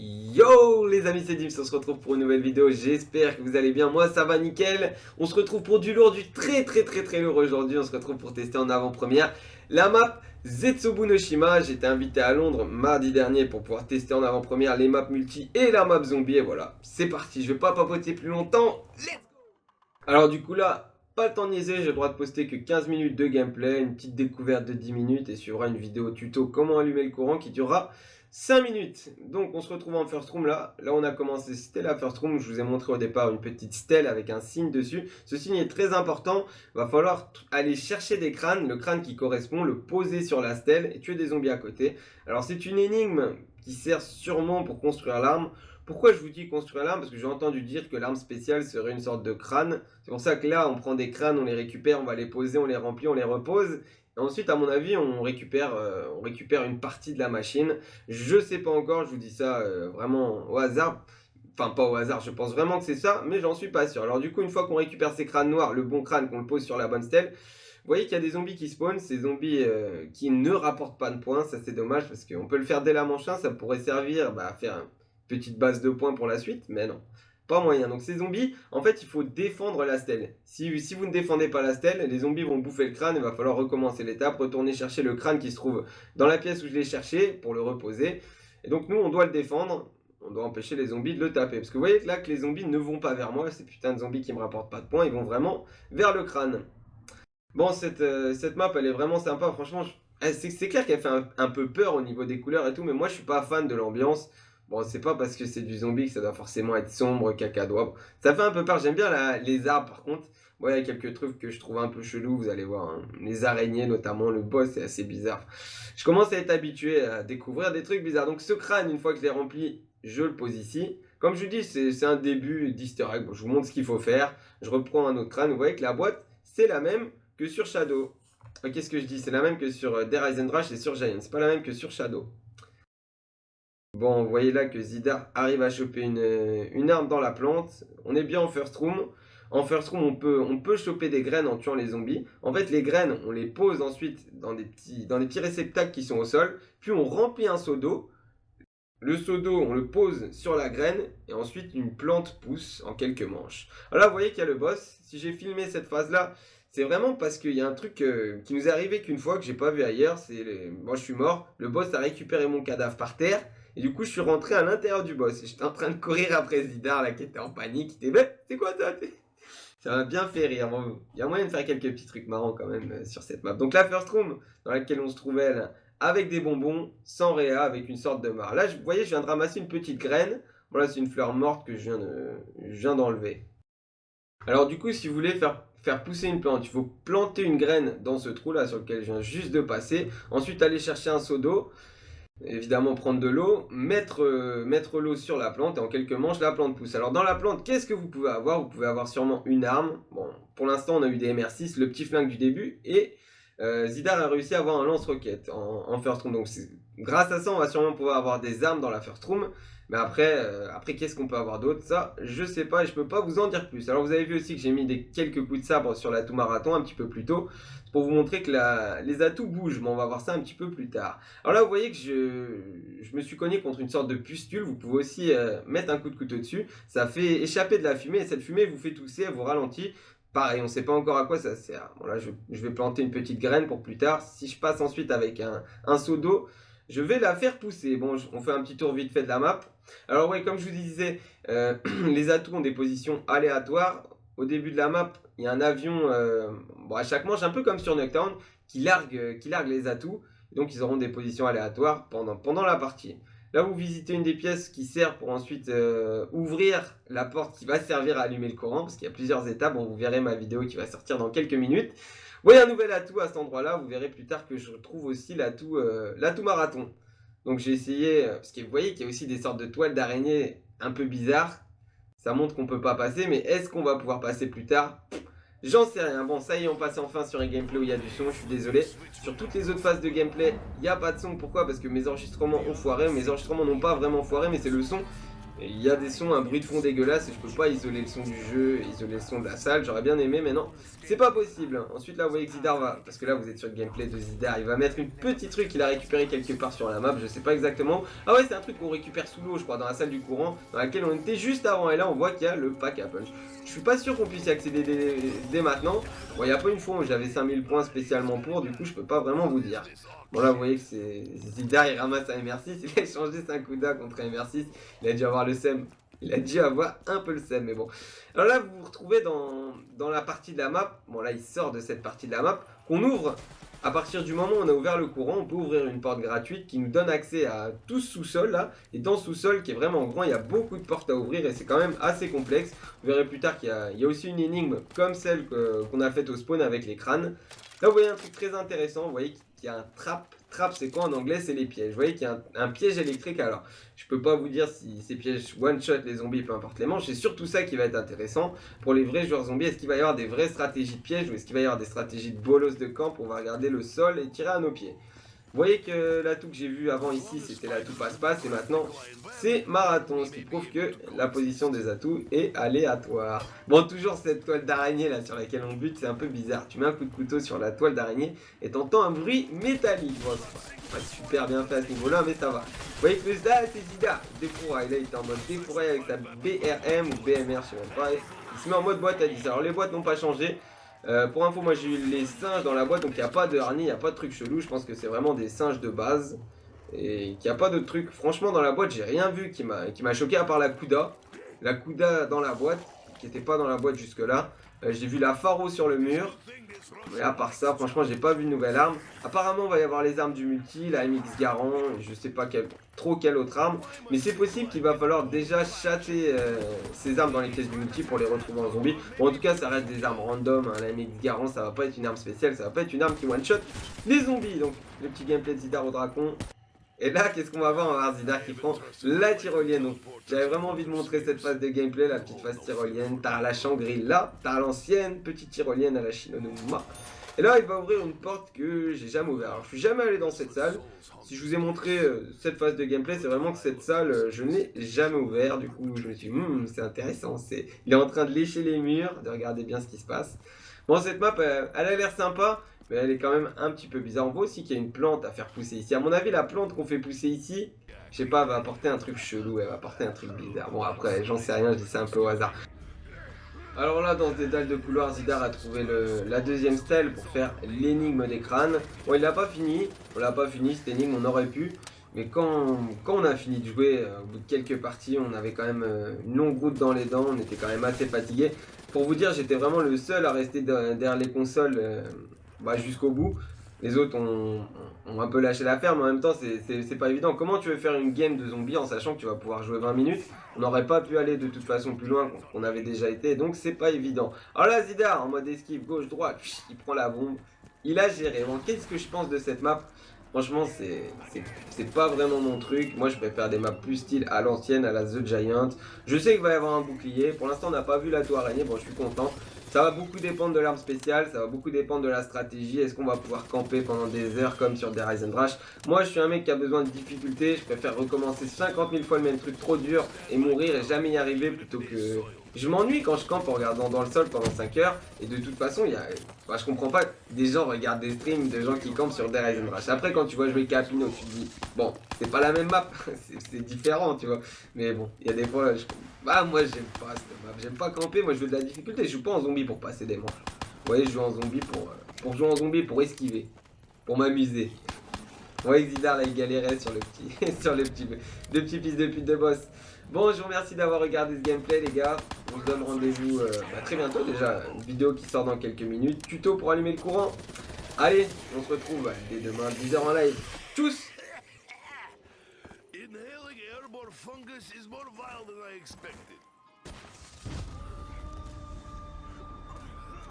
Yo les amis, c'est Dims, on se retrouve pour une nouvelle vidéo, j'espère que vous allez bien, moi ça va nickel. On se retrouve pour du lourd, du très lourd aujourd'hui, on se retrouve pour tester en avant-première la map Zetsubu no Shima. J'étais invité à Londres mardi dernier pour pouvoir tester en avant-première les maps multi et la map zombie, et voilà, c'est parti, je vais pas papoter plus longtemps, let's go. Alors du coup là, pas le temps de niaiser, j'ai le droit de poster que 15 minutes de gameplay, une petite découverte de 10 minutes et suivra une vidéo tuto comment allumer le courant qui durera 5 minutes. Donc on se retrouve en first room là. Là on a commencé, c'était la first room. Je vous ai montré au départ une petite stèle avec un signe dessus. Ce signe est très important. Va falloir aller chercher des crânes. Le crâne qui correspond, le poser sur la stèle et tuer des zombies à côté. Alors c'est une énigme qui sert sûrement pour construire l'arme. Pourquoi je vous dis construire l'arme? Parce que j'ai entendu dire que l'arme spéciale serait une sorte de crâne. C'est pour ça que là on prend des crânes, on les récupère, on va les poser, on les remplit, on les repose. Et ensuite, à mon avis, on récupère une partie de la machine. Je sais pas encore, je vous dis ça vraiment au hasard. Enfin, pas au hasard, je pense vraiment que c'est ça, mais j'en suis pas sûr. Alors du coup, une fois qu'on récupère ces crânes noirs, le bon crâne, qu'on le pose sur la bonne stèle, vous voyez qu'il y a des zombies qui spawnent, ces zombies qui ne rapportent pas de points. Ça c'est dommage, parce qu'on peut le faire dès la manche 1, ça pourrait servir à faire une petite base de points pour la suite, mais non. Pas moyen. Donc ces zombies, en fait, il faut défendre la stèle. Si vous ne défendez pas la stèle, les zombies vont bouffer le crâne. Il va falloir recommencer l'étape, retourner chercher le crâne qui se trouve dans la pièce où je l'ai cherché pour le reposer. Et donc nous, on doit le défendre. On doit empêcher les zombies de le taper. Parce que vous voyez là que les zombies ne vont pas vers moi. Ces putains de zombies qui me rapportent pas de points, ils vont vraiment vers le crâne. Bon, cette map, elle est vraiment sympa. Franchement, c'est clair qu'elle fait un peu peur au niveau des couleurs et tout. Mais moi, je suis pas fan de l'ambiance. Bon, c'est pas parce que c'est du zombie que ça doit forcément être sombre, cacadois. Ça fait un peu peur. J'aime bien les arbres par contre. Bon, il y a quelques trucs que je trouve un peu chelous, vous allez voir. Hein. Les araignées notamment, le boss est assez bizarre. Je commence à être habitué à découvrir des trucs bizarres. Donc ce crâne, une fois que je l'ai rempli, je le pose ici. Comme je vous dis, c'est un début d'easter egg. Bon, je vous montre ce qu'il faut faire. Je reprends un autre crâne. Vous voyez que la boîte, c'est la même que sur Shadow. Qu'est-ce que je dis? C'est la même que sur Dead Rise and Rush et sur Giant. C'est pas la même que sur Shadow. Bon, vous voyez là que Zidar arrive à choper une arme dans la plante. On est bien en first room. En first room, on peut choper des graines en tuant les zombies. En fait, les graines, on les pose ensuite dans des petits réceptacles qui sont au sol. Puis on remplit un seau d'eau. Le seau d'eau, on le pose sur la graine. Et ensuite, une plante pousse en quelques manches. Alors là, vous voyez qu'il y a le boss. Si j'ai filmé cette phase-là, c'est vraiment parce qu'il y a un truc qui nous est arrivé qu'une fois, que j'ai pas vu ailleurs. Moi, je suis mort. Le boss a récupéré mon cadavre par terre. Et du coup, je suis rentré à l'intérieur du boss. Et j'étais en train de courir après Zidar, là, qui était en panique. Il était, mais c'est quoi ça? Ça m'a bien fait rire. Bon, il y a moyen de faire quelques petits trucs marrants quand même sur cette map. Donc la first room, dans laquelle on se trouvait, là, avec des bonbons, sans réa, avec une sorte de mare. Là, vous voyez, je viens de ramasser une petite graine. Voilà, c'est une fleur morte que je viens d'enlever. Alors du coup, si vous voulez faire pousser une plante, il faut planter une graine dans ce trou là sur lequel je viens juste de passer. Ensuite, aller chercher un seau d'eau. Évidemment prendre de l'eau, mettre l'eau sur la plante et en quelques manches la plante pousse. Alors dans la plante, qu'est-ce que vous pouvez avoir? Vous pouvez avoir sûrement une arme. Bon, pour l'instant on a eu des MR6, le petit flingue du début et Zidar a réussi à avoir un lance-roquette en first room. Donc grâce à ça on va sûrement pouvoir avoir des armes dans la first room. Mais après qu'est-ce qu'on peut avoir d'autre? Ça, je sais pas et je peux pas vous en dire plus. Alors vous avez vu aussi que j'ai mis quelques coups de sabre sur l'atout marathon un petit peu plus tôt. C'est pour vous montrer que les atouts bougent, mais on va voir ça un petit peu plus tard. Alors là vous voyez que je me suis cogné contre une sorte de pustule. Vous pouvez aussi mettre un coup de couteau dessus. Ça fait échapper de la fumée et cette fumée vous fait tousser, elle vous ralentit. Pareil, on ne sait pas encore à quoi ça sert. Bon là je vais planter une petite graine pour plus tard. Si je passe ensuite avec un seau d'eau, je vais la faire pousser. Bon, on fait un petit tour vite fait de la map. Alors oui, comme je vous disais, les atouts ont des positions aléatoires. Au début de la map, il y a un avion, bon, à chaque manche, un peu comme sur Nuketown, qui largue les atouts. Donc ils auront des positions aléatoires pendant la partie. Là, vous visitez une des pièces qui sert pour ensuite ouvrir la porte qui va servir à allumer le courant, parce qu'il y a plusieurs étapes. Bon, vous verrez ma vidéo qui va sortir dans quelques minutes. Vous voyez un nouvel atout à cet endroit-là. Vous verrez plus tard que je retrouve aussi l'atout marathon. Donc j'ai essayé, parce que vous voyez qu'il y a aussi des sortes de toiles d'araignée un peu bizarres. Ça montre qu'on peut pas passer, mais est-ce qu'on va pouvoir passer plus tard? J'en sais rien. Bon, ça y est, on passe enfin sur un gameplay où il y a du son, je suis désolé. Sur toutes les autres phases de gameplay, il n'y a pas de son. Pourquoi? Parce que mes enregistrements ont foiré. Mes enregistrements n'ont pas vraiment foiré, mais c'est le son. Et il y a des sons, un bruit de fond dégueulasse et je peux pas isoler le son du jeu, isoler le son de la salle, j'aurais bien aimé mais non, c'est pas possible. Ensuite là vous voyez que Zidar va, parce que là vous êtes sur le gameplay de Zidar, il va mettre une petite truc qu'il a récupéré quelque part sur la map, je sais pas exactement. Ah ouais c'est un truc qu'on récupère sous l'eau je crois, dans la salle du courant, dans laquelle on était juste avant et là on voit qu'il y a le pack à punch. Je suis pas sûr qu'on puisse y accéder dès maintenant. Bon il y a pas une fois où j'avais 5000 points spécialement pour, du coup je peux pas vraiment vous dire. Bon là vous voyez que c'est Zidar, il ramasse un MR6, il a échangé 5 Kuda contre un MR6, il a dû avoir le seum. Il a dû avoir un peu le seum, mais bon. Alors là, vous vous retrouvez dans la partie de la map. Bon, là, il sort de cette partie de la map qu'on ouvre. À partir du moment où on a ouvert le courant, on peut ouvrir une porte gratuite qui nous donne accès à tout ce sous-sol là. Et dans ce sous-sol qui est vraiment grand, il y a beaucoup de portes à ouvrir et c'est quand même assez complexe. Vous verrez plus tard qu'il y a aussi une énigme comme celle qu'on a faite au spawn avec les crânes. Là, vous voyez un truc très intéressant. Vous voyez qu'il y a un trap. Trap, c'est quoi en anglais? C'est les pièges. Vous voyez qu'il y a un piège électrique. Alors, je peux pas vous dire si ces pièges one-shot les zombies, peu importe les manches. C'est surtout ça qui va être intéressant pour les vrais joueurs zombies. Est-ce qu'il va y avoir des vraies stratégies de pièges ou est-ce qu'il va y avoir des stratégies de bolos de camp où on va regarder le sol et tirer à nos pieds? Vous voyez que l'atout que j'ai vu avant ici, c'était l'atout passe-passe et maintenant c'est marathon, ce qui prouve que la position des atouts est aléatoire. Bon, toujours cette toile d'araignée là sur laquelle on bute, c'est un peu bizarre. Tu mets un coup de couteau sur la toile d'araignée et t'entends un bruit métallique. Bon, c'est pas super bien fait à ce niveau-là, mais ça va. Vous voyez que là, c'est Zidar, défouraille. Là, il est en mode défouraille avec sa BRM ou BMR, je sais même pas. Il se met en mode boîte à 10. Alors, les boîtes n'ont pas changé. Pour info, moi j'ai eu les singes dans la boîte, donc il n'y a pas de harnais, il n'y a pas de truc chelou. Je pense que c'est vraiment des singes de base et qu'il n'y a pas de truc. Franchement, dans la boîte, j'ai rien vu qui m'a choqué à part la Kuda. La Kuda dans la boîte, qui n'était pas dans la boîte jusque-là. J'ai vu la Pharo sur le mur. Mais à part ça, franchement, j'ai pas vu de nouvelle arme. Apparemment, il va y avoir les armes du multi, la MX Garand, je sais pas trop quelle autre arme. Mais c'est possible qu'il va falloir déjà chatter ces armes dans les pièces du multi pour les retrouver en zombie. Bon, en tout cas, ça reste des armes random. Hein. La MX Garand, ça va pas être une arme spéciale, ça va pas être une arme qui one-shot les zombies. Donc, le petit gameplay de Zidar au Dracon. Et là, qu'est-ce qu'on va voir? On va voir Zidar qui prend la tyrolienne. Donc, j'avais vraiment envie de montrer cette phase de gameplay, la petite phase tyrolienne. T'as la Shangri-La, t'as l'ancienne petite tyrolienne à la Shinonoma. Et là, il va ouvrir une porte que j'ai jamais ouverte. Alors, je suis jamais allé dans cette salle. Si je vous ai montré cette phase de gameplay, c'est vraiment que cette salle, je ne l'ai jamais ouverte. Du coup, je me suis dit, c'est intéressant. Il est en train de lécher les murs, de regarder bien ce qui se passe. Bon, cette map, elle a l'air sympa. Mais elle est quand même un petit peu bizarre. On voit aussi qu'il y a une plante à faire pousser ici. À mon avis, la plante qu'on fait pousser ici, je sais pas, va apporter un truc chelou. Elle va apporter un truc bizarre. Bon, après, j'en sais rien, je dis ça un peu au hasard. Alors là, dans ce détail de couloir, Zidar a trouvé la deuxième stèle pour faire l'énigme des crânes. Bon, il l'a pas fini. On l'a pas fini, cette énigme, on aurait pu. Mais quand on a fini de jouer, au bout de quelques parties, on avait quand même une longue route dans les dents. On était quand même assez fatigué. Pour vous dire, j'étais vraiment le seul à rester derrière les consoles. Jusqu'au bout. Les autres ont un peu lâché l'affaire, mais en même temps, c'est pas évident. Comment tu veux faire une game de zombies en sachant que tu vas pouvoir jouer 20 minutes? On n'aurait pas pu aller de toute façon plus loin qu'on avait déjà été, donc c'est pas évident. Alors là, Zidar, en mode esquive, gauche-droite, il prend la bombe. Il a géré. Bon, qu'est-ce que je pense de cette map? Franchement, c'est pas vraiment mon truc. Moi, je préfère des maps plus style à l'ancienne, à la The Giant. Je sais qu'il va y avoir un bouclier. Pour l'instant, on n'a pas vu la tour araignée. Bon, je suis content. Ça va beaucoup dépendre de l'arme spéciale, ça va beaucoup dépendre de la stratégie. Est-ce qu'on va pouvoir camper pendant des heures comme sur des Rise and Rush? Moi, je suis un mec qui a besoin de difficulté. Je préfère recommencer 50 000 fois le même truc trop dur et mourir et jamais y arriver plutôt que... Je m'ennuie quand je campe en regardant dans le sol pendant 5 heures. Et de toute façon, je comprends pas. Des gens regardent des streams de gens qui campent sur des Rise and Rush. Après, quand tu vois jouer Capino, tu te dis, bon, c'est pas la même map. c'est différent, tu vois. Mais bon, il y a des fois, moi, j'aime pas cette map. J'aime pas camper. Moi, je veux de la difficulté. Je joue pas en zombie pour passer des manches. Vous voyez, je joue en zombie pour jouer en zombie, pour esquiver. Pour m'amuser. Vous voyez que Zidar, là, il galérait sur le petit fils de pute de boss. Bon, je vous remercie d'avoir regardé ce gameplay, les gars. On se donne rendez-vous très bientôt déjà. Une vidéo qui sort dans quelques minutes. Tuto pour allumer le courant. Allez, on se retrouve dès demain, 10h en live. Tchuss! Inhaling airborne fungus is more vile than I expected.